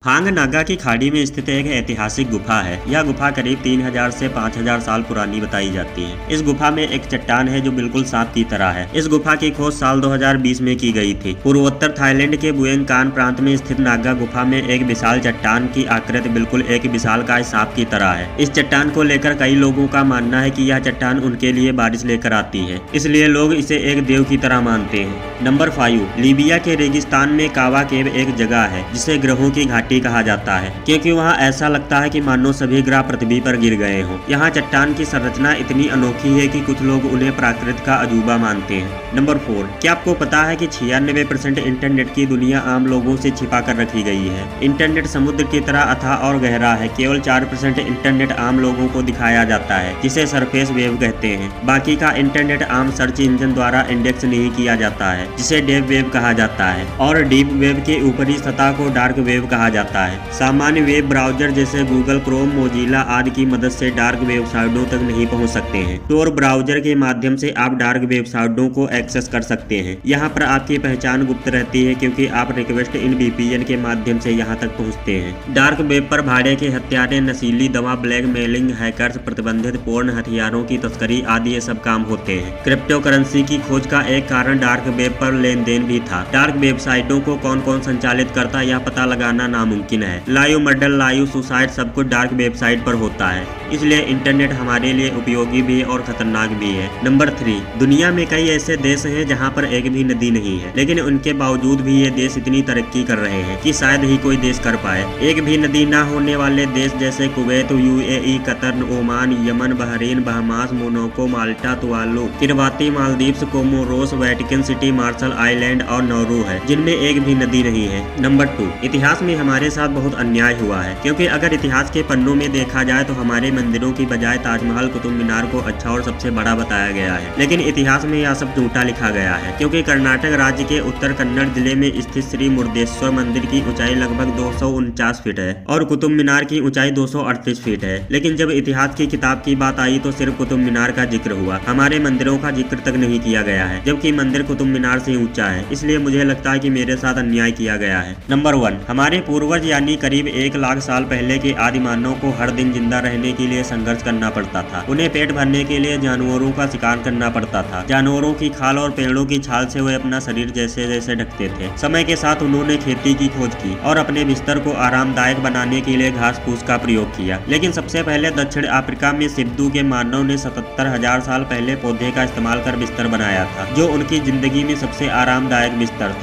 Hong Naga की खाड़ी में स्थित एक ऐतिहासिक गुफा है। यह गुफा करीब 3000 से 5000 साल पुरानी बताई जाती है। इस गुफा में एक चट्टान है जो बिल्कुल सांप की तरह है। इस गुफा की खोज साल 2020 में की गई थी। पूर्वोत्तर थाईलैंड के बुएन कान प्रांत में स्थित नागा गुफा में एक विशाल चट्टान की आकृति बिल्कुल एक विशालकाय सांप की तरह है। इस चट्टान को लेकर कई लोगों का मानना है कि यह चट्टान उनके लिए बारिश लेकर आती है, इसलिए लोग इसे एक देव की तरह मानते हैं। नंबर 5, लीबिया के रेगिस्तान में कावा केव एक जगह है जिसे ग्रहों की घाटी कहा जाता है, क्योंकि वहाँ ऐसा लगता है कि मानो सभी ग्रह पृथ्वी पर गिर गए हों। यहाँ चट्टान की संरचना इतनी अनोखी है कि कुछ लोग उन्हें प्राकृत का अजूबा मानते हैं। नंबर 4, क्या आपको पता है कि 96% इंटरनेट की दुनिया आम लोगों से छिपा कर रखी गई है। इंटरनेट समुद्र की तरह अथाह और गहरा है। केवल 4% इंटरनेट आम लोगों को दिखाया जाता है, जिसे सरफेस वेब कहते हैं। बाकी का इंटरनेट आम सर्च इंजन द्वारा इंडेक्स नहीं किया जाता है, जिसे डेप वेब कहा जाता है, और डीप वेब के ऊपरी सतह को डार्क वेब कहा जाता है। सामान्य वेब ब्राउजर जैसे गूगल क्रोम, मोजिला आदि की मदद से डार्क वेबसाइटों तक नहीं पहुंच सकते हैं। टोर ब्राउजर के माध्यम से आप डार्क वेबसाइटों को एक्सेस कर सकते हैं। यहाँ पर आपकी पहचान गुप्त रहती है, क्योंकि आप रिक्वेस्ट इन VPN के माध्यम से यहाँ तक पहुँचते हैं। डार्क वेब पर भाड़े के हथियारें, नशीली दवा, ब्लैकमेलिंग, हैकर्स, प्रतिबंधित पोर्न, हथियारों की तस्करी आदि ये सब काम होते हैं। क्रिप्टो करेंसी की खोज का एक कारण डार्क वेब पर लेन देन भी था। डार्क वेबसाइटों को कौन कौन संचालित करता यह पता लगाना नामुमकिन है। लाइव मर्डर, लाइव सुसाइड सब कुछ डार्क वेबसाइट पर होता है, इसलिए इंटरनेट हमारे लिए उपयोगी भी और खतरनाक भी है। नंबर 3, दुनिया में कई ऐसे देश हैं जहां पर एक भी नदी नहीं है, लेकिन उनके बावजूद भी ये देश इतनी तरक्की कर रहे हैं कि शायद ही कोई देश कर पाए। एक भी नदी ना होने वाले देश जैसे Kuwait, UAE, Qatar, Oman, Yemen, Bahrain, Bahamas, Monaco, Malta, Tuvalu, Kiribati, Maldives, Comoros, Vatican City, Marshall Island और नौरू है, जिनमें एक भी नदी नहीं है। नंबर 2, इतिहास में हमारे साथ बहुत अन्याय हुआ है, क्योंकि अगर इतिहास के पन्नों में देखा जाए तो हमारे मंदिरों की बजाय ताजमहल, कुतुब मीनार को अच्छा और सबसे बड़ा बताया गया है। लेकिन इतिहास में यह सब झूठा लिखा गया है, क्योंकि कर्नाटक राज्य के उत्तर कन्नड़ जिले में स्थित श्री मुर्देश्वर मंदिर की ऊंचाई लगभग 249 फीट है और कुतुब मीनार की ऊंचाई 238 फीट है। लेकिन जब इतिहास की किताब की बात आई तो सिर्फ कुतुब मीनार का जिक्र हुआ, हमारे मंदिरों का जिक्र तक नहीं किया गया है, जबकि मंदिर कुतुब मीनार से ऊंचा है। इसलिए मुझे लगता है कि मेरे साथ अन्याय किया गया है। नंबर 1, हमारे पूर्वज यानी करीब 1 लाख साल पहले के आदि मानव को हर दिन जिंदा रहने के लिए संघर्ष करना पड़ता था। उन्हें पेट भरने के लिए जानवरों का शिकार करना पड़ता था। जानवरों की खाल और पेड़ों की छाल से वे अपना शरीर जैसे जैसे ढकते थे। समय के साथ उन्होंने खेती की खोज की और अपने बिस्तर को आरामदायक बनाने के लिए घास फूस का प्रयोग किया। लेकिन सबसे पहले दक्षिण अफ्रीका में सिब्दू के मानव ने 77,000 साल पहले पौधे का इस्तेमाल कर बिस्तर बनाया था, जो उनकी जिंदगी में सबसे आरामदायक बिस्तर था।